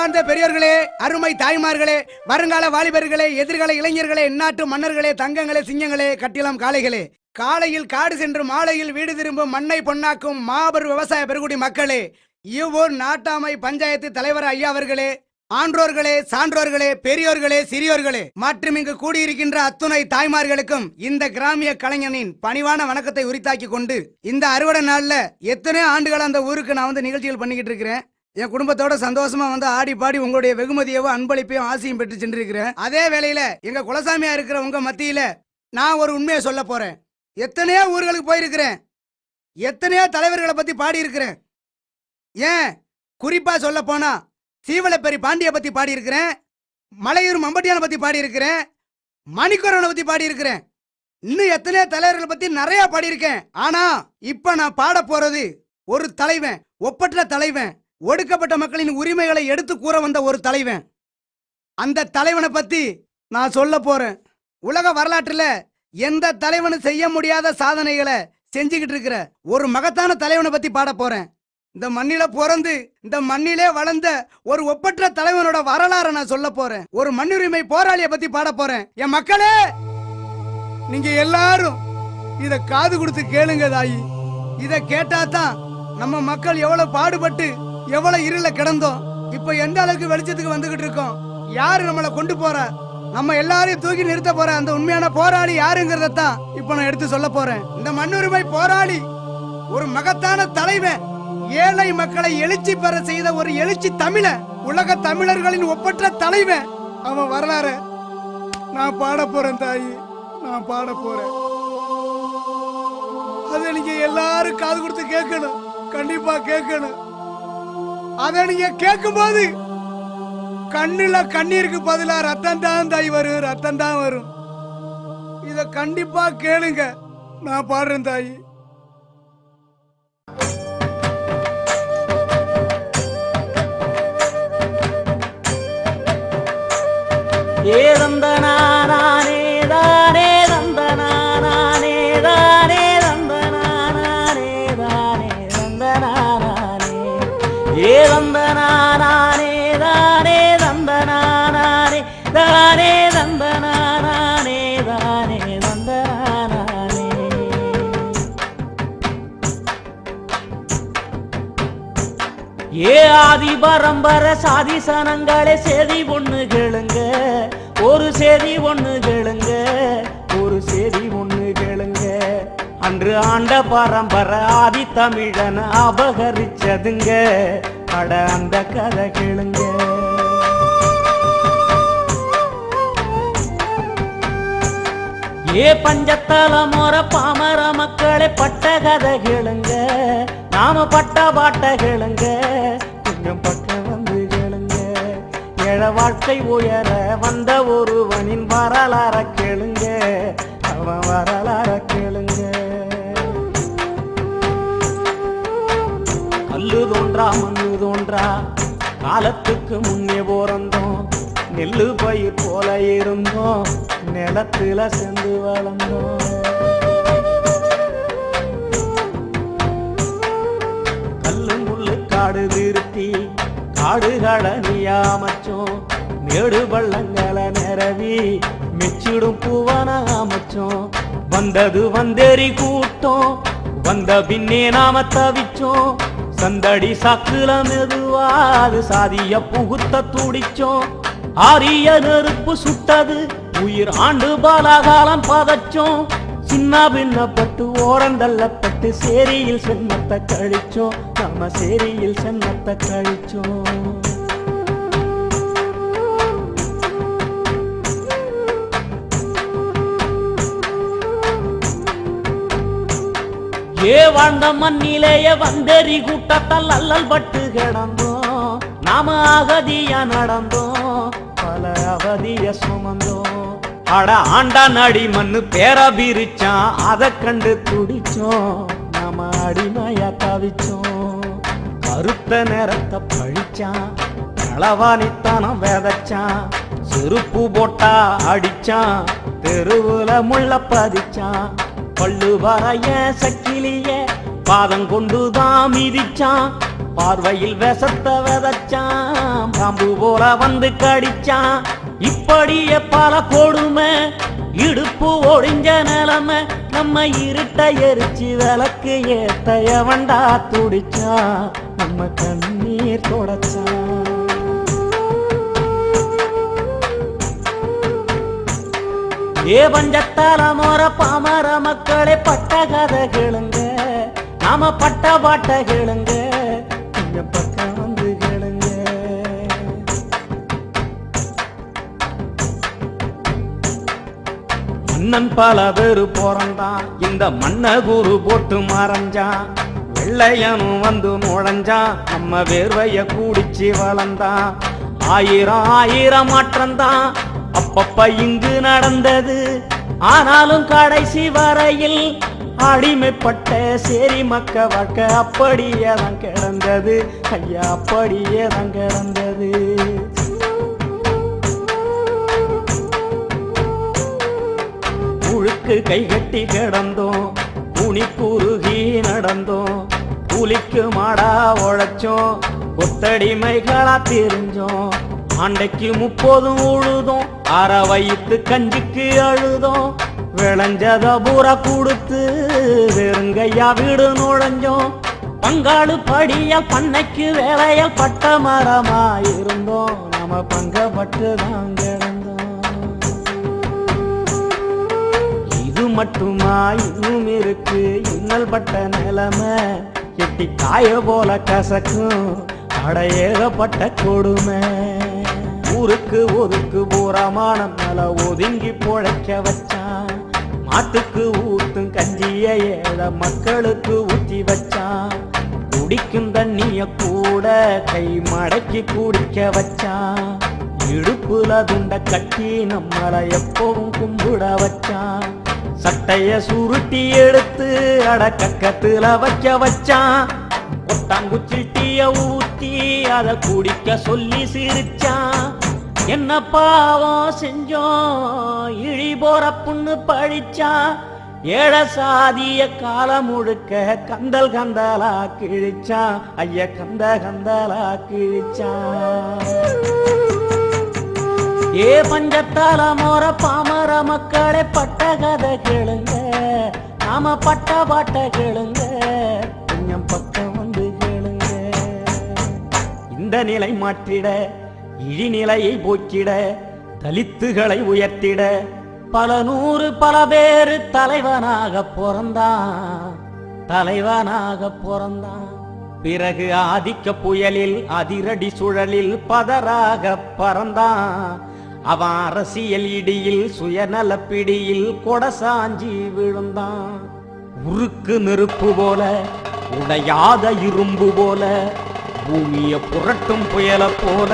அன்பார்ந்த பெரியோர்களே, அருமை தாய்மார்களே, வருங்கால வாலிபர்களே, எதிர்கால இளைஞர்களே, இந்நாட்டு மன்னர்களே, தங்கங்களே, சிங்கங்களே, கட்டிலம் காளைகளே, காலையில் காடு சென்று மாலையில் வீடு திரும்பும் மண்ணை பொன்னாக்கும் மாபெரும் விவசாய பெருங்குடி மக்களே, இவ்வூர் நாட்டாமை பஞ்சாயத்து தலைவர் ஐயா அவர்களே, ஆன்றோர்களே, சான்றோர்களே, பெரியோர்களே, சிறியோர்களே மற்றும் இங்கு கூடியிருக்கின்ற அத்துணை தாய்மார்களுக்கும் இந்த கிராமிய கலைஞனின் பணிவான வணக்கத்தை உரித்தாக்கி கொண்டு, இந்த அறுவடை நாள்ல எத்தனையோ ஆண்டுகள் அந்த ஊருக்கு நான் நிகழ்ச்சிகள் பண்ணிக்கிட்டு இருக்கிறேன். என் குடும்பத்தோட சந்தோஷமா ஆடி பாடி உங்களுடைய வெகுமதியவும் அன்பளிப்பையும் ஆசையும் பெற்று சென்றிருக்கிறேன். அதே வேளையில எங்க குலசாமியா இருக்கிற உங்க மத்தியில நான் ஒரு உண்மையை சொல்ல போறேன். எத்தனையோ ஊர்களுக்கு போயிருக்கிறேன், எத்தனையோ தலைவர்களை பத்தி பாடி இருக்கிறேன். ஏன் குறிப்பா சொல்ல போனா சீவலப்பெரி பாண்டிய பத்தி பாடி இருக்கிறேன், மலையூர் மம்பட்டியான பத்தி பாடி இருக்கிறேன், மணிக்கோரனை பத்தி பாடி இருக்கிறேன், இன்னும் எத்தனையோ தலைவர்களை பத்தி நிறைய பாடியிருக்கேன். ஆனா இப்ப நான் பாட போறது ஒரு தலைவன், ஒப்பற்ற தலைவன், ஒடுக்கப்பட்ட மக்களின் உரிமைகளை எடுத்து கூற வந்த ஒரு தலைவன். அந்த தலைவனை பத்தி நான் சொல்ல போறேன். உலக வரலாற்றுல எந்த தலைவனும் செய்ய முடியாத சாதனைகளை செஞ்சுக்கிட்டு இருக்கிற ஒரு மகத்தான தலைவனை பத்தி பாட போறேன். இந்த மண்ணில பிறந்து இந்த மண்ணிலே வளர்ந்த ஒரு ஒப்பற்ற தலைவனோட வரலாறை நான் சொல்ல போறேன். ஒரு மண்ணுரிமை போராளியை பத்தி பாட போறேன். என் மக்களே, நீங்க எல்லாரும் இத காது கொடுத்து கேளுங்க தாயி. இத கேட்டாதான் நம்ம மக்கள் எவ்வளவு பாடுபட்டு எவ்வளவு இருள கிடந்தோம், இப்ப எந்த அளவுக்கு வெளிச்சத்துக்கு வந்துகிட்டு இருக்கோம், யாரு நம்மளை கொண்டு போற, நம்ம எல்லாரையும் தூக்கி நிறுத்த போற அந்த உண்மையான போராளி யாருங்கிறதான் இப்ப நான் எடுத்து சொல்ல போறேன். இந்த மண்ணுரிமை போராளி ஒரு மகத்தான தலைவன், ஏழை மக்களை எழுச்சி பெற செய்த ஒரு எழுச்சி தமிழ, உலக தமிழர்களின் ஒப்பற்ற தலைவன். அவன் வரலாறு நான் பாட போறேன் தாயி, நான் பாட போறேன். அதை நீங்க எல்லாரும் காது கொடுத்து கேட்கணும், கண்டிப்பா கேட்கணும். அதை நீங்க கேட்கும் போது கண்ணுல கண்ணீருக்கு பதிலா ரத்தம் தான் தாய் வரும், ரத்தம் தான் வரும். இத கண்டிப்பா கேளுங்க, நான் பாடுறேன் தாயி. ஏதந்தனானே தானே தந்தனானே தானே தந்தனானே தானே தந்தனானே ஏதந்தனானே தானே தந்தனானே தானே தந்தனானே தானே தந்தனானே. ஏ ஆதி பரம்பர சாதி சனங்களே சேதி பொண்ணு கேளுங்க, ஒரு சேதி ஒண்ணு கேளுங்க, ஒரு சேதி ஒண்ணு கேளுங்க. அன்று ஆண்ட பரம்பர ஆதி தமிழன் அபகரிச்சதுங்க, அட அந்த கதை கேளுங்க. ஏ பஞ்சத்தல மோர பாமர மக்களே பட்ட கதை கேளுங்க, நாம பட்ட பாட்ட கேளுங்க, கொஞ்சம் பட்ட வந்து கேளுங்க. ஏழ வாழ்க்கை உயர வந்த ஒருவனின் வரலாற கேளுங்க, அவன் வரலாற கேளுங்க. கல்லு தோன்றா மண்ணு தோன்றா காலத்துக்கு முன்னே போறந்தோம், நெல்லு பயிர் போல இருந்தோம், நிலத்துல சென்று வளர்ந்தோம். கல்லு முள்ளு காடு திருத்தி காடுகளை நீயாமச்சோம், மேடு பள்ளங்களை நிரவி மெச்சிடும் பூவன அமைச்சோம். வந்தது வந்தேறி கூட்டம், வந்த பின்னே நாம தவிச்சோம், சந்தடி சாக்குல மெதுவாது சாதிய புகுத்த துடிச்சோம். ஆரிய நெருப்பு சுட்டது உயிர் ஆண்டு பாலாகாலம் பதச்சோம், சின்ன பின்னப்பட்டு ஓரந்தள்ளப்பட்டு சேரியில் சென்னத்தை கழிச்சோம், நம்ம சேரியில் சென்னத்தை கழிச்சோம். ஏ வாழ்ந்த மண்ணிலேயே வந்தேறி கூட்டத்தால் அல்லல் பட்டு கிடந்தோம், நாம அகதியா நடந்தோம், பல அவதிய சுமந்தோம். அட ஆண்டா நடி மண்ணு பேர பிரிச்சான், அதை கண்டு துடிச்சோம், நாம அடிமையா தவிச்சோம். கருத்த நேரத்தை பழிச்சான், களவாணித்தனம் விதைச்சான், செருப்பு போட்டா அடிச்சான், தெருவுல முள்ள பதிச்சான். பல்லு வரைய சக்கிலிய பாதம் கொண்டுதான் மிதிச்சான், பார்வையில் விஷத்த விதைச்சான், பாம்பு போல வந்து கடிச்சான். இப்படியே பல கொடுமை, இடுப்பு ஒடிஞ்ச நிலைமை, நம்ம இருட்ட எரிச்சு விளக்கு ஏத்த எவன்டா துடிச்சான், நம்ம கண்ணீர் தொடச்சான். ஏ பஞ்சத்தால மோர பாமர மக்களே பட்ட கதை கேளுங்க, நாம பட்ட பாட்ட கேளுங்க, கொஞ்சம் பக்கம் வந்து கேளுங்க. மன்னன் பல பேரு பிறந்தான், இந்த மன்ன குரு போட்டு மறைஞ்சான். வெள்ளையனும் வந்து நுழைஞ்சான், நம்ம வேர்வைய கூடிச்சு வளர்ந்தான். ஆயிரம் ஆயிரம் மாற்றம்தான் அப்பப்ப இங்கு நடந்தது. ஆனாலும் கடைசி வரையில் அடிமைப்பட்ட சேரி மக்க வாழ்க்கை அப்படியே தான் கிடந்தது. ஐயா அப்படியே தான் கிடந்தது. முழுக்கு கைகட்டி கிடந்தோம், குனி குறுகி நடந்தோம், கூலிக்கு மாடா உழைச்சோம், கொத்தடிமைகளா தெரிஞ்சோம். ஆண்டைக்கு 30 உழுதோம், அற வயிற்று கஞ்சிக்கு அழுதோம். விளைஞ்சத பூரா கொடுத்து வெறுங்கையா வீடு நுழைஞ்சோம். பங்காளு படியால் பண்ணைக்கு வேலையால் பட்ட மரமா இருந்தோம், நாம பங்கப்பட்டு தான் கிடந்தோம். இது மட்டுமா இன்னும் இருக்கு இன்னல் பட்ட நிலைமை, எட்டி காய போல கசக்கும் அடையேகப்பட்ட கொடுமை. ஊருக்கு ஒதுக்கு பூரமான மேல ஒதுங்கி பொழைக்க வச்சான். மாட்டுக்கு ஊத்தும் கஞ்சிய ஏழை மக்களுக்கு ஊற்றி வச்சான். குடிக்கும் தண்ணிய கூட கை மடக்கி குடிக்க வச்சான். இடுப்புல துண்ட கட்டி நம்மளை எப்பவும் கும்பிட வச்சான். சட்டைய சுருட்டி எடுத்து அடக்கத்துல வைக்க வச்சான். கொட்டாங்குச்சிட்டிய ஊத்தி அத குடிக்க சொல்லி சிரிச்சான். என்ன பாவம் செஞ்சோம் இழி போற புண்ணு பழிச்சான். ஏழ சாதிய காலம் முழுக்க கந்தல் கந்தலா கிழிச்சான். ஐய கந்த கந்தலா கிழிச்சான். ஏ பஞ்சத்தால மோர பாமர மக்களே பட்ட கதை கேளுங்க, நாம பட்ட பாட்ட கேளுங்க, கொஞ்சம் பக்கம் வந்து கேளுங்க. இந்த நிலை மாற்றிட இழிநிலையை போக்கிட தலித்துகளை உயர்த்திட பல நூறு பல பேரு தலைவனாக பிறந்தான், தலைவனாக பிறந்தான். பிறகு ஆதிக்க புயலில் அதிரடி சுழலில் பதராக பறந்தான். அவன் அரசியல் இடியில் சுயநல பிடியில் கொடசாஞ்சி விழுந்தான். உருக்கு நெருப்பு போல உடையாத இரும்பு போல பூமிய புரட்டும் புயல போல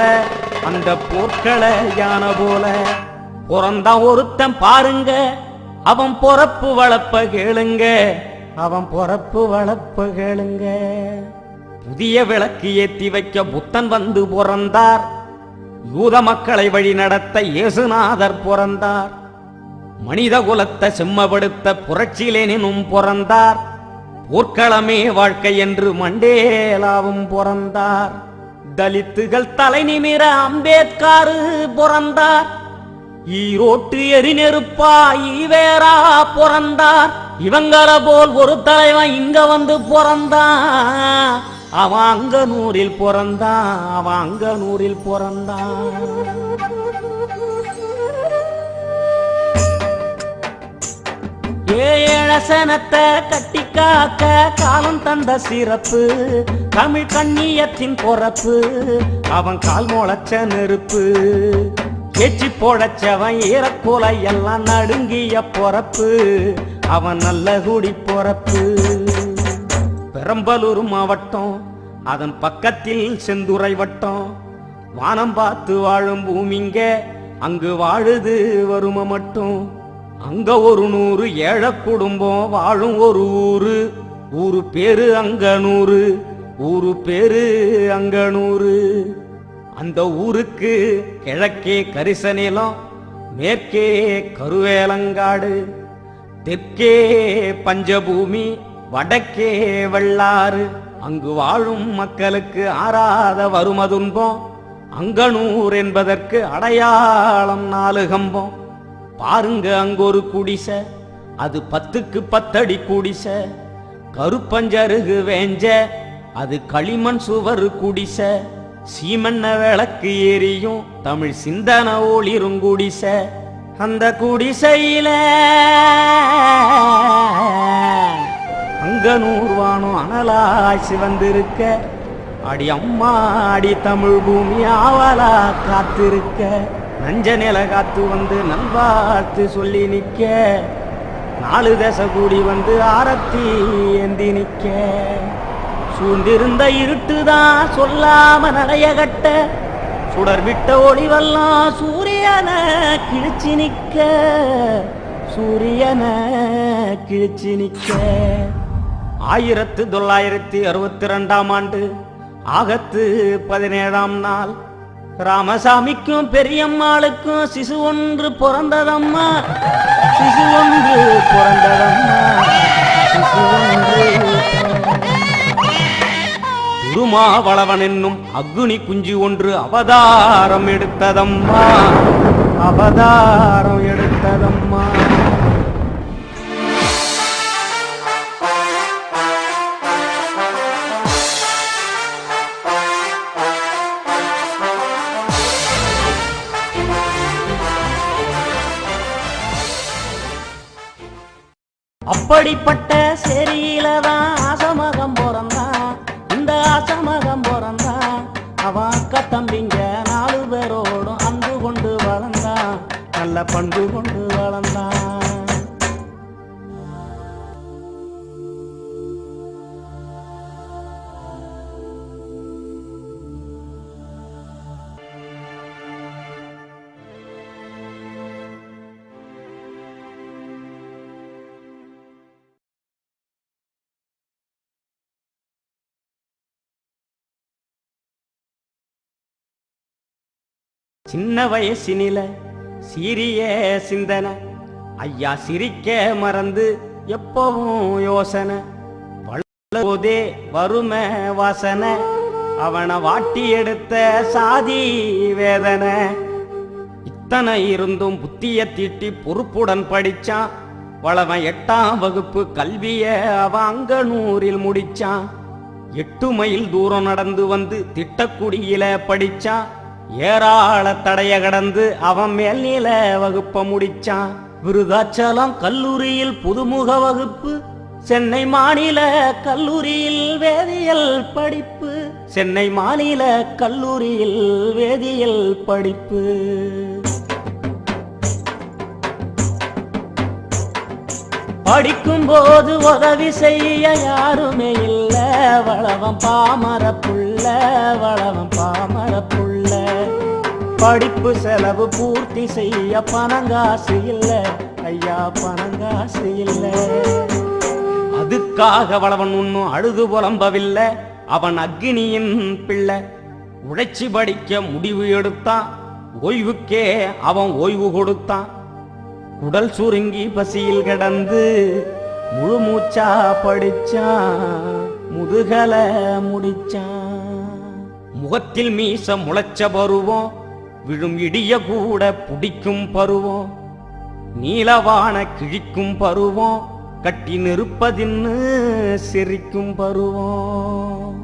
அந்த போர்க்கள யானை போல பிறந்தான் ஒருத்தன் பாருங்க. அவன் பொறப்பு வளப்ப கேளுங்க, அவன் பொறப்பு வளப்ப கேளுங்க. புதிய விளக்கு ஏத்தி வைக்க புத்தன் வந்து பிறந்தார். யூத மக்களை வழி நடத்த இயேசுநாதர் பிறந்தார். மனித குலத்தை செம்மப்படுத்த புரட்சி லெனினும் பிறந்தார். போர்க்களமே வாழ்க்கை என்று மண்டேலாவும் பிறந்தார். தலித்துகள் தலை நிமிர அம்பேத்கர் பிறந்தார். ஈரோட்டு எரிநெருப்பா ஈவேரா பிறந்தார். இவங்கள போல் ஒரு தலைவன் இங்க வந்து பிறந்தான். அவன் அங்க நூறில் பிறந்தான், அவன் அங்க நூறில் பிறந்தான். ஏழசனத்தை கட்டி காக்க காலம் தந்த சிறப்பு தமிழ் கண்ணியத்தின் பொறப்பு. அவன் கால் முளைச்ச நெருப்பு ஏச்சி போடச்சவன் ஈரக்கோலை எல்லாம் நடுங்கிய பொறப்பு. அவன் நல்ல குடி பொறப்பு. பெரம்பலூர் மாவட்டம் அதன் பக்கத்தில் செந்துறை வட்டம். வானம் பார்த்து வாழும் பூமிங்க அங்கு வாழுது வறுமை மட்டும். அங்க ஒரு 100 ஏழை குடும்பம் வாழும் ஒரு ஊரு. ஊரு பேரு அங்கனூரு, ஊரு பேரு அங்கனூரு. அந்த ஊருக்கு கிழக்கே கரிச நிலம், மேற்கே கருவேலங்காடு, தெற்கே பஞ்சபூமி, வடக்கே வெள்ளாறு. அங்கு வாழும் மக்களுக்கு ஆறாத வறும துன்பம். அங்கனூர் என்பதற்கு அடையாளம் 4 கம்பம். பாருங்க அங்கொரு குடிசை, அது 10க்கு 10 அடி குடிசை. கருப்பஞ்சருகு வேஞ்ச, அது களிமண் சுவர் குடிசை. சீமண்ண விளக்கு எரியும் தமிழ் சிந்தன ஒளிரும் குடிசை. அந்த குடிசையில அங்கனூர் வானம் அனலாய் சிவந்திருக்க, அடி அம்மா அடி தமிழ் பூமி ஆவலா காத்திருக்க. நஞ்ச நில காத்து வந்து நல்வாழ்த்து சொல்லி நிக்க, 4 தசை கூடி வந்து ஆரத்தி ஏந்தி நிக்க. சூழ்ந்திருந்த இருட்டுதான் சொல்லாம நடைய கட்ட, சுடர் விட்ட ஒளிவெல்லாம் சூரியனை கிழிச்சு நிக்க, சூரியனை கிழிச்சு நிக்க. 1962ஆம் ஆண்டு ஆகத்து 17ஆம் நாள் ராமசாமிக்கும் பெரியம்மாளுக்கும் சிசு ஒன்று பிறந்ததம்மா, சிசு ஒன்று பிறந்ததம்மா, சிசு ஒன்று. திருமாவளவன் என்னும் அக்னி குஞ்சு ஒன்று அவதாரம் எடுத்ததம்மா, அவதாரம் எடுத்ததம்மா. அப்படிப்பட்ட செரியிலதான் ஆசமகம் பிறந்தான், இந்த ஆசமகம் பிறந்தான். அவன் அக்கா தம்பிங்க 4 பேரோடும் அன்பு கொண்டு வளர்ந்தான், நல்ல பண்பு கொண்டு வளர்ந்தான். சின்ன வயசினில சீரிய சிந்தனை, ஐயா சிரிக்க மறந்து எப்பவும் யோசனை. வளர்ந்தோதே வறுமை வாசனை, அவனை வாட்டி எடுத்த சாதி வேதனை. இத்தனை இருந்தும் புத்திய தீட்டி பொறுப்புடன் படிச்சான். வளவன் 8ஆம் வகுப்பு கல்விய அவன் அங்கனூரில் முடிச்சான். 8 மைல் தூரம் நடந்து வந்து திட்டக்குடியில படிச்சான். ஏராள தடைய கடந்து அவன் மேல்நில வகுப்ப முடிச்சான். விருதாச்சலம் கல்லூரியில் புதுமுக வகுப்பு, சென்னை மாநில கல்லூரியில் வேதியியல் படிப்பு, சென்னை மாநில கல்லூரியில் வேதியியல் படிப்பு. படிக்கும் போது உதவி செய்ய யாருமே இல்ல, வளவன் பாமர புள்ள, வளவன் பாமர புள்ள. படிப்பு செலவு பூர்த்தி செய்ய பணங்காசு இல்ல, ஐயா பணங்காசு இல்ல. அதுக்காக வளவன் ஒன்னும் அழுது புலம்பவில்லை, அவன் அக்னியின் பிள்ளை. உழைச்சி படிக்க முடிவு எடுத்தான், ஓய்வுக்கே அவன் ஓய்வு கொடுத்தான். உடல் சுருங்கி பசியில் கிடந்து முழு மூச்சா படிச்சான், முதுகல முடிச்சான். முகத்தில் மீச முளைச்ச பருவம், விழும் இடிய கூட புடிக்கும் பருவம். நீலவான கிழிக்கும் பருவம், கட்டி நிற்பதின்னு சிரிக்கும் பருவம்.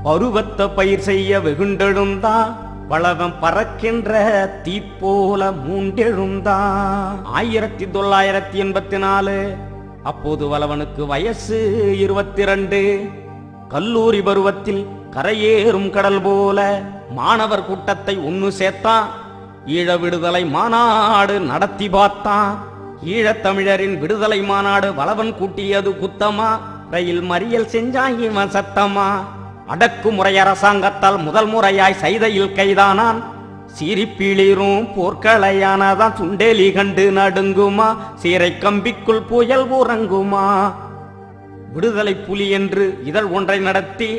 பருவத்தை பயிர் செய்ய வெகுண்டெழுந்தான், வளவன் பறக்கின்ற தீப்போல மூண்டெழுந்தான். 1984 அப்போது வளவனுக்கு வயசு 22. கல்லூரி பருவத்தில் கரையேறும் கடல் போல மாணவர் கூட்டத்தை ஒன்னு சேர்த்தான். ஈழ விடுதலை மாநாடு நடத்தி பார்த்தான். ஈழத்தமிழரின் விடுதலை மாநாடு வளவன் கூட்டியது குத்தமா, ரயில் மறியல் செஞ்சான் இவன் சத்தமா. அடக்குமுறை அரசாங்கத்தால் முதல் முறையாய் சைதையில் கைதானான். சீரிப்பீளிரும் போர்க்களையானதான் சுண்டேலி கண்டு நடுங்குமா, சீரை கம்பிக்குள் புயல் உறங்குமா. விடுதலை புலி என்று இதழ் ஒன்றை நடத்தி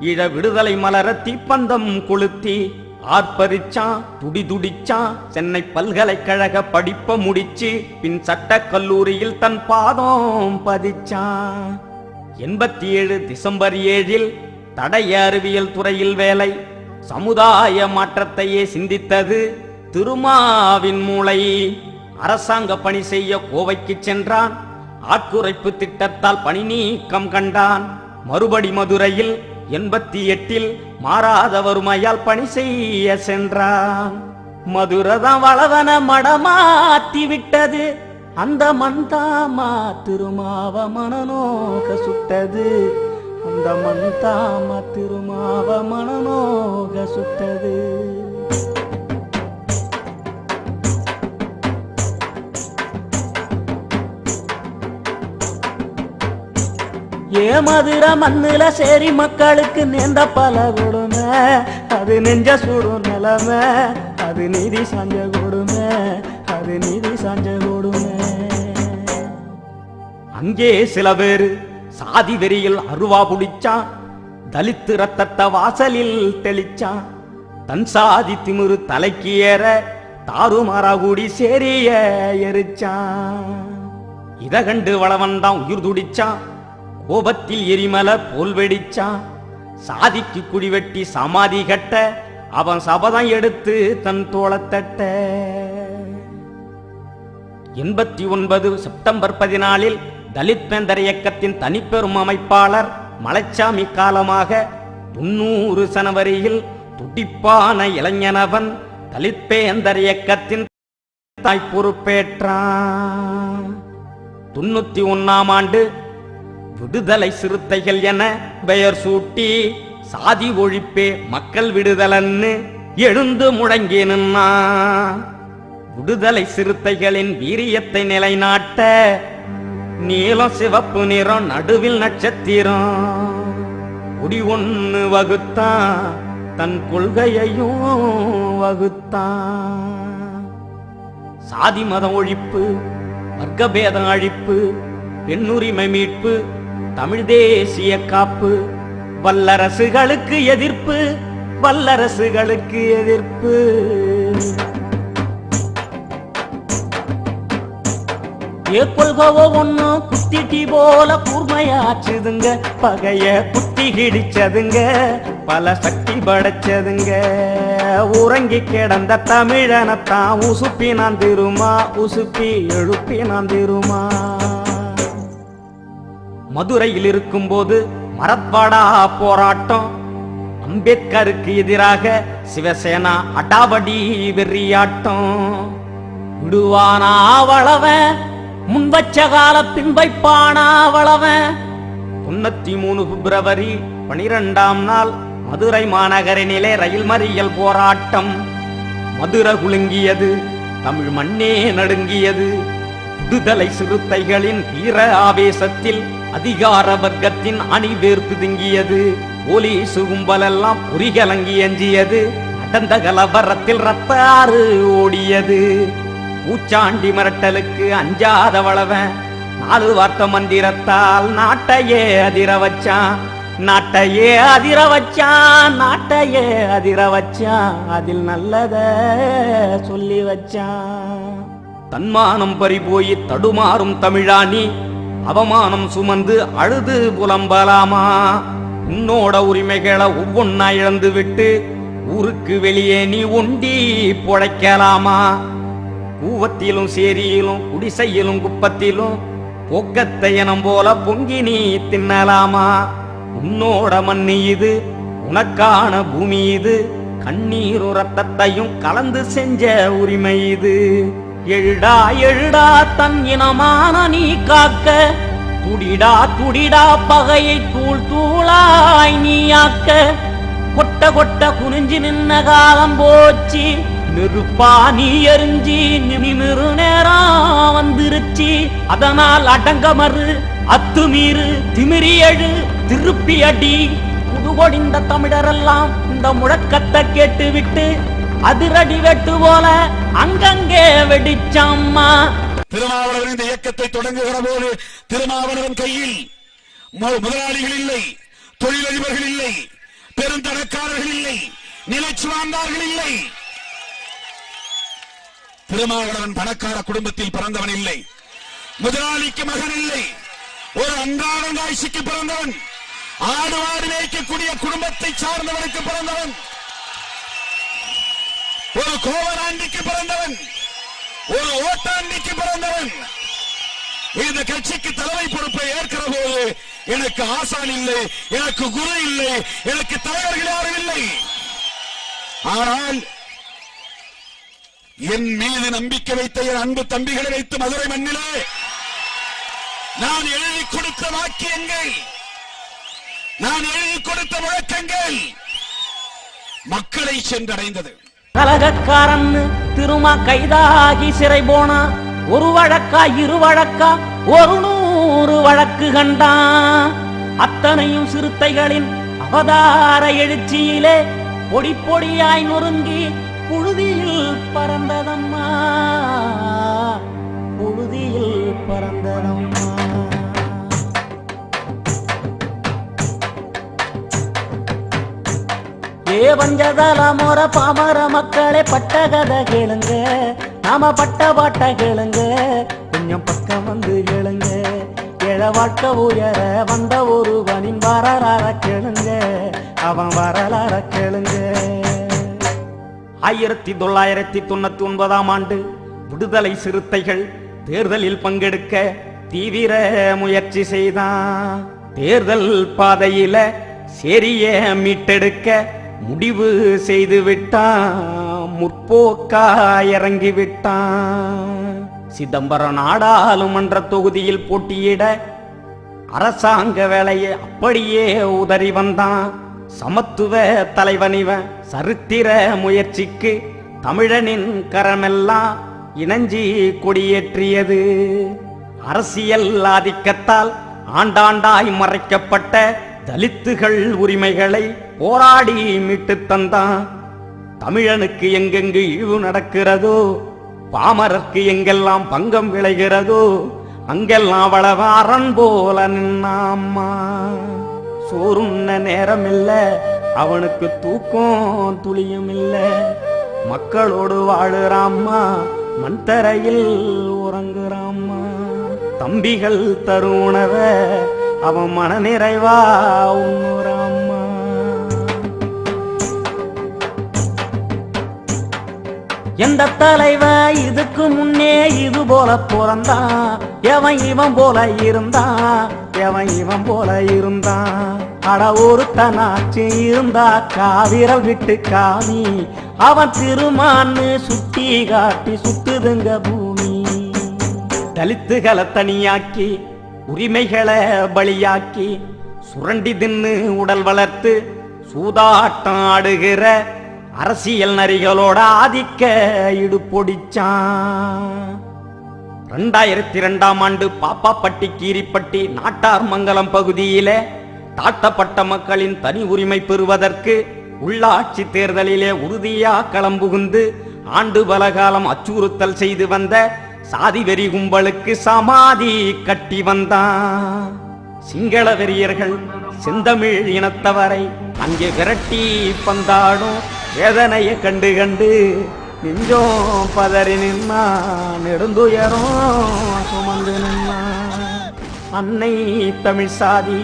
ஈழ விடுதலை மலர தீப்பந்தம் கொளுத்தி ஆர்ப்பரிச்சான், துடிதுடிச்சான். சென்னை பல்கலைக்கழக படிப்ப முடிச்சு பின் சட்ட கல்லூரியில் தன் பாதம் பதிச்சான். 87 டிசம்பர் 7 தடய அறிவியல் துறையில் வேலை. சமுதாய மாற்றத்தையே சிந்தித்தது திருமாவின் மூளை. அரசாங்க பணி செய்ய கோவைக்கு சென்றான். ஆட்குறைப்பு திட்டத்தால் பணி நீக்கம் கண்டான். மறுபடி மதுரையில் 88 மாறாத வறுமையால் பணி செய்ய சென்றான். மதுரதான் வளவன மடமாத்தி விட்டது. அந்த மந்தாமா திருமாவ மனநோக சுட்டது. அந்த மந்தாமா திருமாவ மனநோக சுட்டது. மதுர மண்ணுல சேரி மக்களுக்கு நேர்ந்த பல கொடுமை. அது நெஞ்ச சுடும் நிலைமை. அது நீதி சாஞ்ச கொடுமை. அது நீதி சாஞ்ச கொடுமை. அங்கே சில பேரு சாதி வெறியில் அருவா புடிச்சான். தலித்து ரத்தத்தை வாசலில் தெளிச்சான். தன் சாதி திமிரு தலைக்கு ஏற தாறுமாறா கூடி சேரிய எரிச்சான். இத கண்டு வளவன் தான் உயிர் துடிச்சான். கோபத்தில் எரிமலர் போல் வெடிச்சான். சாதிக்கு குடிவெட்டி சமாதி கட்ட அவன் சபதம் எடுத்து தன் தோளத்தட்ட. 89 செப்டம்பர் 14 தலித் பேந்தர் இயக்கத்தின் தனிப்பெரும் அமைப்பாளர் மலைச்சாமி காலமாக 90 ஜனவரியில் துடிப்பான இளைஞனவன் தலித் பேந்தர் இயக்கத்தின் தாய் பொறுப்பேற்றான். 91ஆம் ஆண்டு விடுதலை சிறுத்தைகள் என பெயர் சூட்டி சாதி ஒழிப்பே மக்கள் விடுதலன்னு எழுந்து முழங்கி நின்னா. விடுதலை சிறுத்தைகளின் வீரியத்தை நிலைநாட்ட நீலம் சிவப்பு நிறம் நடுவில் நட்சத்திரம் குடி ஒண்ணு வகுத்தான். தன் கொள்கையையும் வகுத்தான். சாதி மத ஒழிப்பு, வர்க்கபேதம் அழிப்பு, பெண்ணுரிமை மீட்பு, தமிழ் தேசிய காப்பு, வல்லரசுகளுக்கு எதிர்ப்பு, வல்லரசுகளுக்கு எதிர்ப்பு. கொள்கவோ ஒண்ணு குத்திட்டி போல கூர்மையாச்சுதுங்க. பகைய குத்தி கிடிச்சதுங்க. பல சக்தி படைச்சதுங்க. உறங்கி கிடந்த தமிழனத்தான் உசுப்பினான் திருமா. உசுப்பி எழுப்பினான் திருமா. மதுரையில் இருக்கும் போது மரத்வாடா போராட்டம். அம்பேத்கருக்கு எதிராக சிவசேனா அடாவடி வெறியாட்டம். விடுவானா வளவன் முன்வச்ச கால பின்வைப்பானா வளவன். 93 பிப்ரவரி 12ஆம் நாள் மதுரை மாநகரினிலே ரயில் மறியல் போராட்டம். மதுரை குலுங்கியது. தமிழ் மண்ணே நடுங்கியது. விடுதலை சிறுத்தைகளின் வீர ஆவேசத்தில் அதிகார வர்க்கத்தின் அணிவேர் பிதுங்கியது. போலீசு கும்பலெல்லாம் பொறிகலங்கி எஞ்சியது. நடந்த கலவரத்தில் ரத்த ஆறு ஓடியது. பூச்சாண்டி மிரட்டலுக்கு அஞ்சாத வளவன் 4 வார்த்தை மந்திரத்தால் நாட்டையே அதிர வச்சான். நாட்டையே அதிர வச்சான். நாட்டையே அதிர வச்சான். அதில் நல்லத சொல்லி வச்சான். தன்மானம் பறிபோய் தடுமாறும் தமிழானி அவமானம் சுமந்து அழுது புலம்பலாமா? உன்னோட உரிமைகளை ஒவ்வொன்னா இழந்து விட்டு ஊருக்கு வெளியே நீ ஒண்டி பொழைக்கலாமா? கூவத்திலும் சேரியிலும் குடிசையிலும் குப்பத்திலும் போக்கத்தை எனம் போல பொங்கி நீ தின்னலாமா? உன்னோட மண்ணு இது, உனக்கான பூமி இது, கண்ணீரும் ரத்தத்தையும் கலந்து செஞ்ச உரிமை இது. எழுடா எழுடா தன் இனமான நீ காக்க, துடிடா துடிடா பகையை தூள் தூளாய் நீயாக்க. கொட்ட கொட்ட குனிஞ்சு நின்ன காலம் போச்சு, நெருப்பா நீ எரிஞ்சி நிமிரு நேரம் வந்துருச்சு. அதனால் அடங்கமறு அத்துமீறு திமிரி எழு திருப்பி அடி. புதுகொடிந்த தமிழரெல்லாம் இந்த முழக்கத்தை கேட்டுவிட்டு அதிரடி வெட்டு போல அங்கங்கே வெடிச்சம்மா. திருமாவளவன் இந்த இயக்கத்தை தொடங்குகிற போது திருமாவளவன் கையில் முதலாளிகள் இல்லை, தொழிலதிபர்கள் இல்லை, பெருந்தடக்காரர்கள் இல்லை, நிலைச்சுவார்ந்தார்கள் இல்லை. திருமாவளவன் பணக்கார குடும்பத்தில் பிறந்தவன் இல்லை, முதலாளிக்கு மகன் இல்லை, ஒரு அன்றாட காட்சிக்கு பிறந்தவன், ஆடு மாடு மேய்க்கக்கூடிய குடும்பத்தை சார்ந்தவனுக்கு பிறந்தவன், ஒரு கோவராண்டிக்கு பிறந்தவன், ஒரு ஓட்டாண்டிக்கு பிறந்தவன். இந்த கட்சிக்கு தலைமை பொறுப்பை ஏற்கிற போது எனக்கு ஆசான் இல்லை, எனக்கு குரு இல்லை, எனக்கு தலைவர்கள் யாரும் இல்லை. ஆனால் என் மீது நம்பிக்கை வைத்த என் அன்பு தம்பிகளை வைத்து மதுரை மண்ணிலே நான் எழுதி கொடுத்த வாக்கியங்கள், நான் எழுதி கொடுத்த முழக்கங்கள் மக்களை சென்றடைந்தது. கலகக்காரன் திருமா கைதாகி சிறை போனா, ஒரு வழக்கா இரு வழக்கா 100 வழக்கு கண்டான். அத்தனையும் சிறுத்தைகளின் அவதார எழுச்சியிலே பொடி பொடியாய் நொறுங்கி புழுதியில் பறந்ததம்மா, புழுதியில் பறந்ததம்மா. பஞ்சதல மோர பாமர மக்களே பட்ட கதை கேளுங்க, நாம பட்ட பாட்ட கேளுங்க, கொஞ்சம் பக்கம் வந்து கேளுங்க. ஏழ வாழ்க்கை உயர வந்த ஒருவனின் வரலாற கேளுங்க, அவன் வரலாற கேளுங்க. 1999ஆம் ஆண்டு விடுதலை சிறுத்தைகள் தேர்தலில் பங்கெடுக்க தீவிர முயற்சி செய்தான். தேர்தல் பாதையில சேரிய மீட்டெடுக்க முடிவு செய்து விட்டான், முற்போக்கா இறங்கி விட்டான். சிதம்பரம் நாடாளுமன்ற தொகுதியில் போட்டியிட அரசாங்க வேலையை அப்படியே உதறி வந்தான். சமத்துவ தலைவனிவன் சரித்திர முயற்சிக்கு தமிழனின் கரமெல்லாம் இணைஞ்சி கொடியேற்றியது. அரசியல் ஆதிக்கத்தால் ஆண்டாண்டாய் மறைக்கப்பட்ட தலித்துகள் உரிமைகளை போராடி மீட்டு தந்தான். தமிழனுக்கு எங்கெங்கு இழிவு நடக்கிறதோ, பாமரருக்கு எங்கெல்லாம் பங்கம் விளைகிறதோ, அங்கெல்லாம் வளவ அரண் போல நின்னாம்மா. சோறுண்ண நேரம் இல்ல, அவனுக்கு தூக்கம் துளியும் இல்ல. மக்களோடு வாழுறாம்மா, மண் தரையில் உறங்குறாம்மா. தம்பிகள் தரும் உணவ அவன் மன நிறைவா உண்ணுறாம்மா. எந்த தலைவன் இதுக்கு முன்னே இது போல பிறந்தான், எவன் இவன் போல இருந்தான், எவன் இவன் போல இருந்தான். அட ஒருத்தனாச்சு இருந்தா காவிரல் விட்டு காமி, அவன் திருமான்னு சுட்டி காட்டி சுட்டுதுங்க பூமி. தலித்துகளை தனியாக்கி உரிமைகளை பலியாக்கி சுரண்டி தின்னு உடல் வளர்த்து சூதாட்டம் ஆடுகிற அரசியல் நரிகளோட ஆதிக்க இடுபொடிச்சான். 2002ஆம் ஆண்டு பாப்பாப்பட்டி கீரிப்பட்டி நாட்டார் மங்கலம் பகுதியிலே தாழ்த்தப்பட்ட மக்களின் தனி உரிமை பெறுவதற்கு உள்ளாட்சி தேர்தலிலே உறுதியா களம்புகுந்து ஆண்டு பலகாலம் அச்சுறுத்தல் செய்து வந்த சாதி வெறி கும்பலுக்கு சமாதி கட்டி வந்தான். சிங்கள வெறியர்கள் செந்தமிழ் இனத்தவரை அங்கே விரட்டி பந்தாடும் வேதனையை கண்டு கண்டு நெஞ்சோம் பதறி நின்னா, நெடுந்துயரும் சுமந்து நின்னா. அன்னை தமிழ் சாதி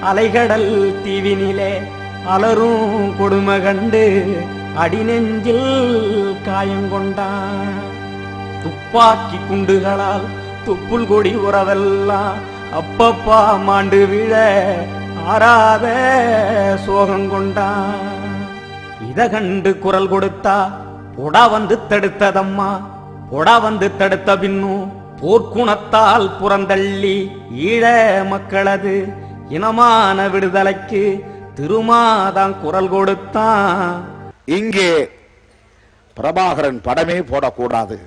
அலைகடல் தீவினிலே அலரும் கொடுமை கண்டு அடிநெஞ்சில் காயங்கொண்டான். துப்பாக்கி குண்டுகளால் துப்புள் கொடி உறவெல்லாம் அப்பப்பா மாண்டு விழ ஆறாத சோகம் கொண்டான். இத கண்டு குரல் கொடுத்தா பொடா வந்து தடுத்ததம்மா, பொடா வந்து தடுத்த பின்னும் போர்க்குணத்தால் புறந்தள்ளி ஈழ மக்களது இனமான விடுதலைக்கு திருமாதான் குரல் கொடுத்தான். இங்கே பிரபாகரன் படமே போடக்கூடாது.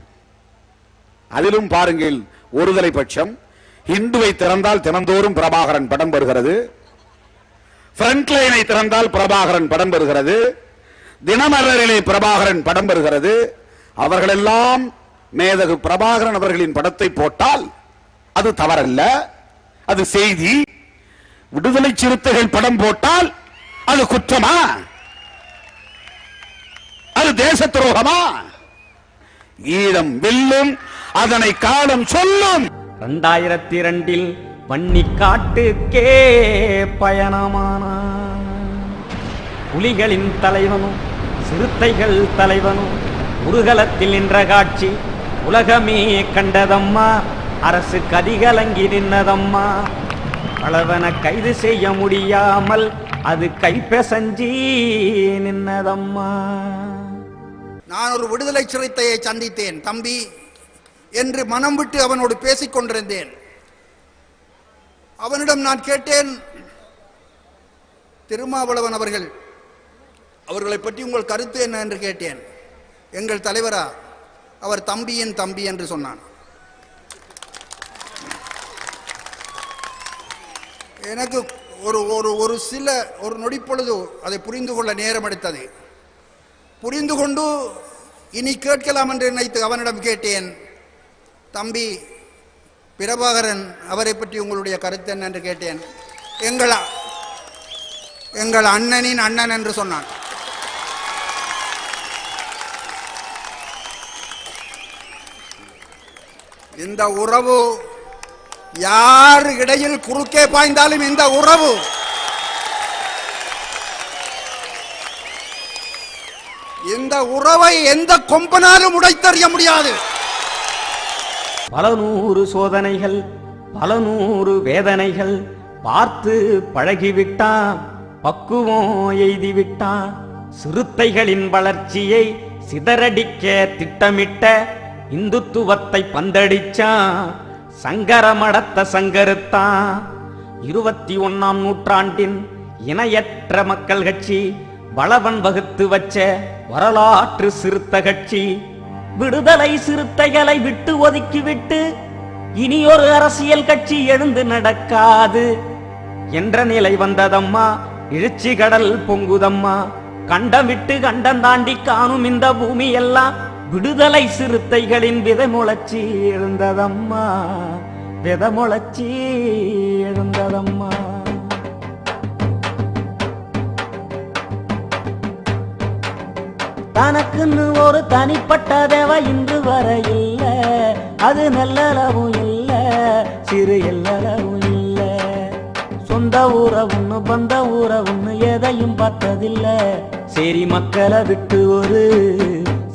அதிலும் பாருங்கள், ஒருதலை பட்சம் இந்துவை திறந்தால் தினந்தோறும் பிரபாகரன் படம் வருகிறது, ஃப்ரண்ட் லைனை திறந்தால் பிரபாகரன் படம் வருகிறது, தினமலரிலே பிரபாகரன் படம் வருகிறது. அவர்களெல்லாம் மேதகு பிரபாகரன் அவர்களின் படத்தை போட்டால் அது தவறல்ல, அது செய்தி. விடுதலை சிறுத்தைகள் படம் போட்டால் அது குற்றமா? அது தேச துரோகமா? ஈழம் வெல்லும், அதனை காலம் சொல்லும். 2002இல் வன்னிக்காட்டுக்கே பயணமானான். புலிகளின் தலைவனும் சிறுத்தைகள் தலைவனும் உருகலத்தில் நின்ற காட்சி உலகமே கண்டதம்மா. அரசு கதிகலங்கி நின்னதம்மா. அளவன கைது செய்ய முடியாமல் அது கைப்பெசஞ்சி நின்னதம்மா. நான் ஒரு விடுதலை சிறுத்தையை சந்தித்தேன் தம்பி என்று மனம் விட்டு அவனோடு பேசிக் கொண்டிருந்தேன். அவனிடம் நான் கேட்டேன், திருமாவளவன் அவர்களை பற்றி உங்கள் கருத்து என்ன என்று கேட்டேன். எங்கள் தலைவரா, அவர் தம்பியின் தம்பி என்று சொன்னான். எனக்கு ஒரு நொடிப்பொழுது அதை புரிந்து கொள்ள நேரம் எடுத்தது. புரிந்து கொண்டு இனி கேட்கலாம் என்று நினைத்து அவனிடம் கேட்டேன், தம்பி பிரபாகரன் அவரை பற்றி உங்களுடைய கருத்து என்ன என்று கேட்டேன். எங்கள் அண்ணனின் அண்ணன் என்று சொன்னான். இந்த உறவு யார் இடையில் குறுக்கே பாய்ந்தாலும் இந்த உறவு இந்த உறவை எந்த கொம்பனாலும் உடைத்தறிய முடியாது. பல நூறு சோதனைகள் பல நூறு வேதனைகள் பார்த்து பழகிவிட்டான். பக்குவம் எய்திவிட்டான். சிறுத்தைகளின் வளர்ச்சியை சிதறடிக்க திட்டமிட்ட இந்துத்துவத்தை பந்தடிச்சான். சங்கர மடத்த சங்கருத்தான். 21ஆம் நூற்றாண்டின் இணையற்ற மக்கள் கட்சி வளவன் வகுத்து வச்ச வரலாற்று சிறுத்த கட்சி. விடுதலை சிறுத்தைகளை விட்டு ஒதுக்கிவிட்டு இனி ஒரு அரசியல் கட்சி எழுந்து நடக்காது என்ற நிலை வந்ததம்மா. இழுச்சி கடல் பொங்குதம்மா. கண்டம் விட்டு கண்டம் தாண்டி காணும் இந்த பூமி எல்லாம் விடுதலை சிறுத்தைகளின் விதை முளைச்சி எழுந்ததம்மா. விதை முளைச்சி எழுந்ததம்மா. தனக்குன்னு ஒரு தனிப்பட்ட தேவை இன்று வர இல்ல. அது நல்லளவும் இல்ல, சிறு எல்லளவும் இல்ல. சொந்த உறவுன்னு பந்த உறவுன்னு எதையும் பார்த்ததில்ல. சரி மக்களை விட்டு ஒரு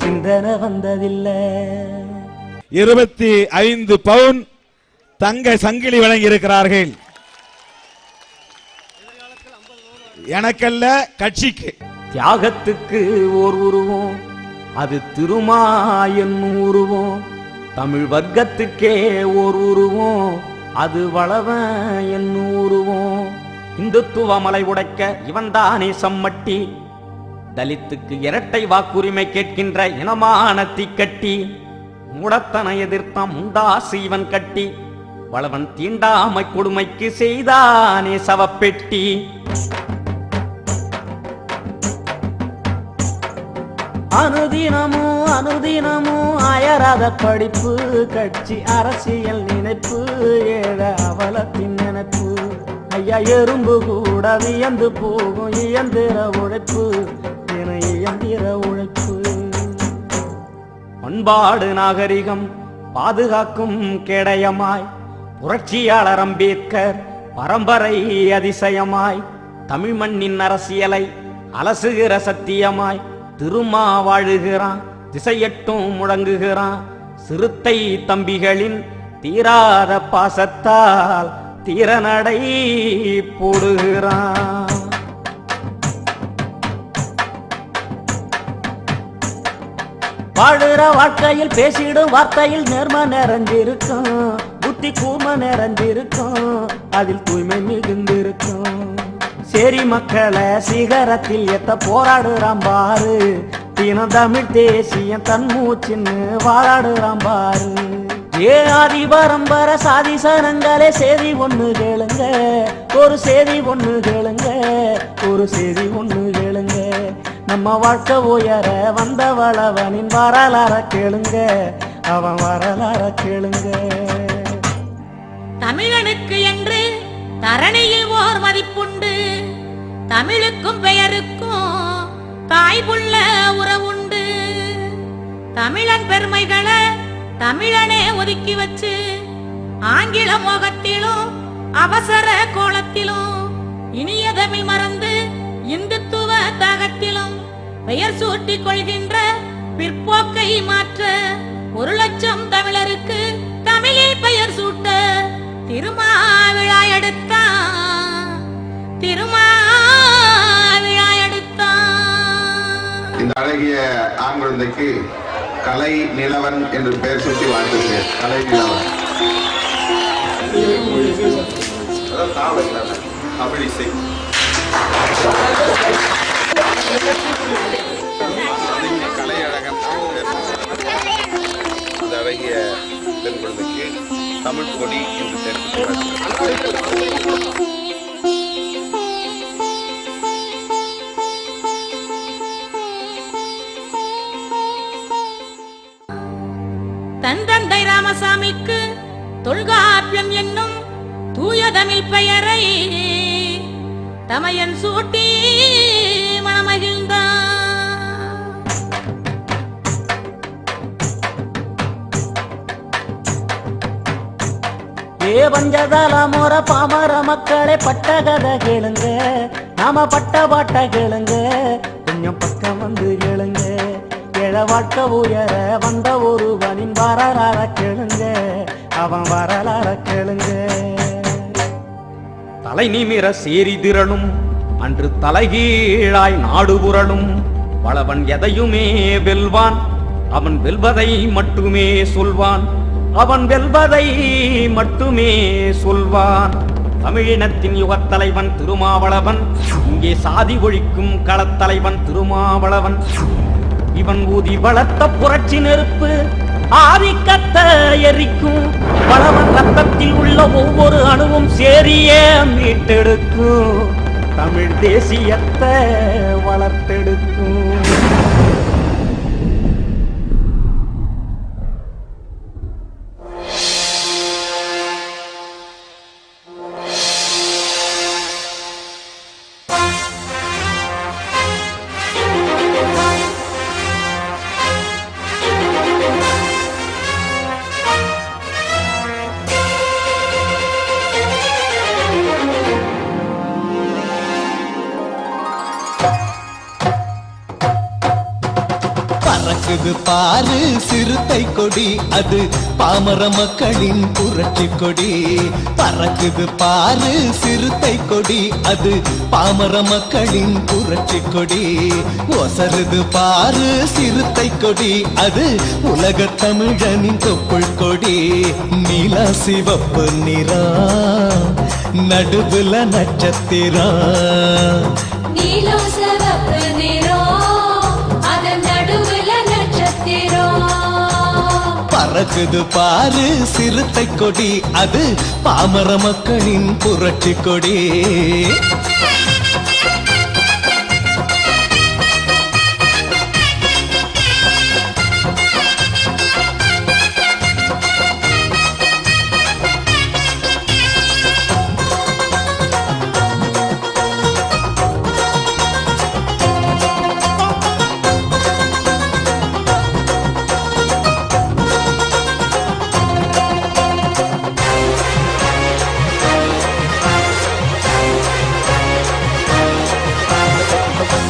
சிந்தனை வந்ததில்லை. 25 பவுன் தங்க சங்கிலி வழங்கி இருக்கிறார்கள். எனக்கல்ல, கட்சிக்கு. தியாகத்துக்கு ஓர் உருவம், அது திருமா என்னும் உருவம். தமிழ் வர்க்கத்துக்கே ஓர் உருவம், அது வளவன் என்னும் உருவம். இந்துத்துவ மலை உடைக்க இவன்தானே சம்மட்டி. தலித்துக்கு இரட்டை வாக்குரிமை கேட்கின்ற இனமான தீக்கட்டி. மூடத்தனை எதிர்த்தான் முண்டாசு இவன் கட்டி. வளவன் தீண்டாமை கொடுமைக்கு செய்தானே சவப்பெட்டி. அனுதினமும் அனுதினமும் அயராத படிப்பு. கட்சி அரசியல் நினைப்பு, ஏழ அவலத்தின் நினைப்பு. ஐயா எறும்பு கூட வியந்து போகும் இயந்திர உழைப்பு. என இயந்திர உழைப்பு. பண்பாடு நாகரிகம் பாதுகாக்கும் கேடயமாய் புரட்சியாளர் அம்பேத்கர் பரம்பரை அதிசயமாய். தமிழ் மண்ணின் அரசியலை அலசுகிற சத்தியமாய் திருமா வாழுகிறான். திசையட்டும் முழங்குகிறான். சிறுத்தை தம்பிகளின் தீராத பாசத்தால் தீரநடை போடுகிறான். வாழுற வாழ்க்கையில் பேசிடும் வார்த்தையில் நேர்மை நிறைஞ்சிருக்கும். புத்தி கூர்மை நிறைஞ்சிருக்கும். அதில் தூய்மை மிகுந்திருக்கும். சரி மக்களை சிகரத்தில் எத்த போராடுறான் பாரு. தினம் தமிழ் தேசியம் தன் மூச்சின்னு வாழாடுறான் பாரு. ஏ ஆதி பரம்பர சாதி சனங்களே செய்தி ஒண்ணு கேளுங்க. ஒரு செய்தி ஒண்ணு கேளுங்க. ஒரு செய்தி ஒண்ணு கேளுங்க. நம்ம வாழ்க்கை உயர வந்த வளவனின் வரலாற கேளுங்க. அவன் வரலாற கேளுங்க. தமிழனுக்கு என்று தரணியில் ஓர் மதிப்புண்டு. தமிழுக்கும் பெயருக்கும் தாய்புள்ள உறவுண்டு. தமிழன் பெருமைகளை தமிழனே ஒதுக்கி வச்சு ஆங்கில மோகத்திலும் அவசர கோலத்திலும் இனிய தமிழ் மறந்து இந்துத்துவ தாகத்திலும் பெயர் சூட்டிக் கொள்கின்ற பிற்போக்கை மாற்ற 1,00,000 தமிழருக்கு தமிழில் பெயர் சூட்ட திருமாவிழா எடுத்தான். இந்த அழகிய ஆண் குழந்தைக்கு கலை நிலவன் என்று பெயர் சூட்டி வாழ்த்துகிறேன். கலை நிலவன் தமிழிசை கலை அழகன். இந்த அழகிய பெண் குழந்தைக்கு தமிழ் கொடி என்று பெயர் சூட்டி தன் தந்தை ராமசாமிக்கு தொல்காப்பியம் என்னும் தூய தமிழ் பெயரை தமையன் சூட்டி மனமகிழ்ந்தான். பஞ்சதால மோர பாமர மக்களே பட்ட கதை கேளுங்க, நாம பட்ட பாட்ட கேளுங்க, கொஞ்சம் பக்கம் வந்து கேளுங்க. ஏழ வாழ்க்கை உயர வந்த ஒருவனின் வரலாற கேளுங்க, அவன் வரலாற கேளுங்க. தலை நிமிர சேரி திரளும் அன்று தலைகீழாய் நாடு புரளும். வளவன் எதையுமே வெல்வான், அவன் வெல்வதை மட்டுமே சொல்வான், அவன் வெல்வதை மட்டுமே சொல்வான். தமிழினத்தின் யுகத்தலைவன் திருமாவளவன், இங்கே சாதி ஒழிக்கும் களத்தலைவன் திருமாவளவன். இவன் ஊதி வளர்த்த புரட்சி நெருப்பு ஆதிக்கத்தை எரிக்கும். வளவன் ரத்தத்தில் உள்ள ஒவ்வொரு அணுவும் சேரிய மீட்டெடுக்கும், தமிழ் தேசியத்தை வளர்த்தெடுக்கும். பறக்குது பாரு சிறுத்தை கொடி, அது பாமர மக்களின் புரட்சி கொடி. பறக்குது பாரு சிறுத்தை கொடி, அது பாமர மக்களின் புரட்சி கொடி. ஒசருது பாரு சிறுத்தை கொடி, அது உலக தமிழனின் தொப்புள் கொடி. நீல சிவப்பு நிறம், நடுவுல நட்சத்திரம். நீலம் சிவப்பு நிறம், அதன் நடுவுல நட்சத்திரம். பறக்குது பாரு சிறுத்தை கொடி, அது பாமர மக்களின் புரட்சி கொடி.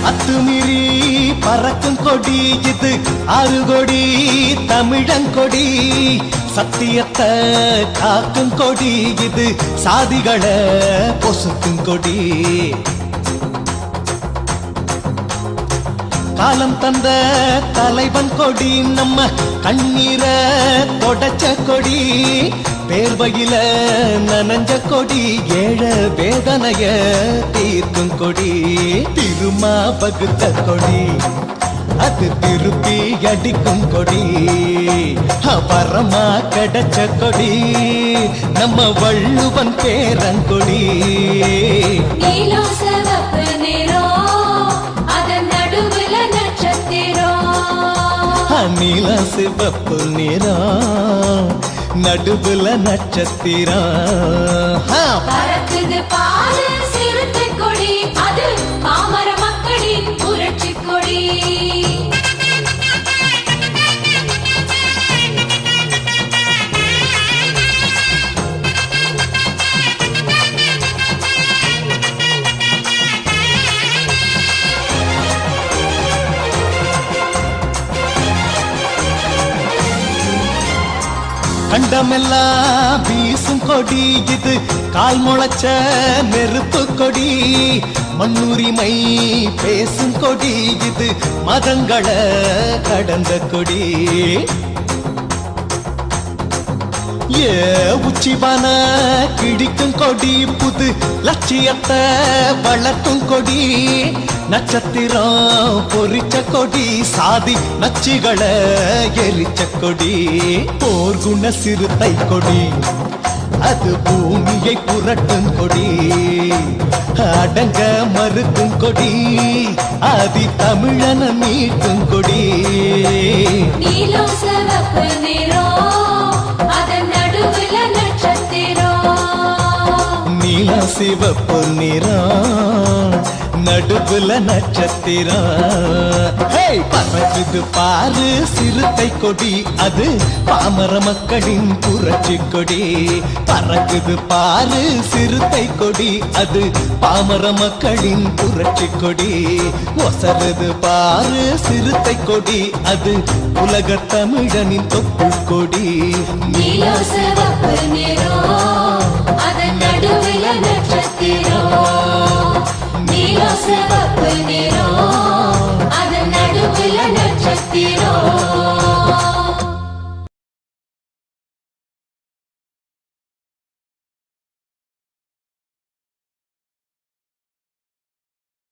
அத்துமீறி பறக்கும் கொடி இது, 6 கொடி தமிழங்கொடி. சத்தியத்தை காக்கும் கொடி இது, சாதிகளை பொசுக்கும் கொடி. காலம் தந்த தலைவன் கொடி, நம்ம கண்ணீர தொடச்ச கொடி. பேர்வையில நனஞ்ச கொடி, ஏழ வேதனைய தீர்க்கும் கொடி. திருமா பகுத்த கொடி, அது திருப்பி அடிக்கும் கொடி. வரமா கிடைச்ச கொடி, நம்ம வள்ளுவன் பேரங்கொடி. நீலம் சிவப்பு நிறம், அதன் நடுவுல நட்சத்திரம். நீல சிவப்பு நிறம், நடுவுல நட்சத்திரம். பறக்குது பாரு சிறுத்தை கொடி, அது பாமர மக்களின் புரட்சி கொடி. இடமெல்லாம் வீசும் கொடி இது கால் முளைச்ச நெருப்பு கொடி மண்ணுரிமை பேசும் கொடி இது மதங்களை கடந்த கொடி ஏ உச்சிவான கிடிக்கும் கொடி புது லட்சியத்தை வளர்க்கும் கொடி நட்சத்திரம் பொறிச்ச கொடி சாதி நச்சுகளை எரிச்ச கொடி போர்க்குண சிறுத்தை கொடி அது பூமியை புரட்டும் கொடி அடங்க மறுக்கும் கொடி ஆதி தமிழன மீட்டும் கொடி நீலம் சிவப்பு நிறம் அதன் நடுவுல நட்சத்திரம் நீல சிவப்பு நிறம் நடுவுல நட்சத்திரம் பறக்குது பாரு சிறுத்தை கொடி அது பாமர மக்களின் புரட்சி கொடி பறக்குது பாரு சிறுத்தை கொடி அது பாமர மக்களின் புரட்சி கொடி ஒசருது பாரு சிறுத்தை கொடி அது உலக தமிழனின் தொப்பு கொடி நீலம் சிவப்பு நிறம் அதன் நடுவுல நட்சத்திரம் நீலம் சிவப்பு நிறம்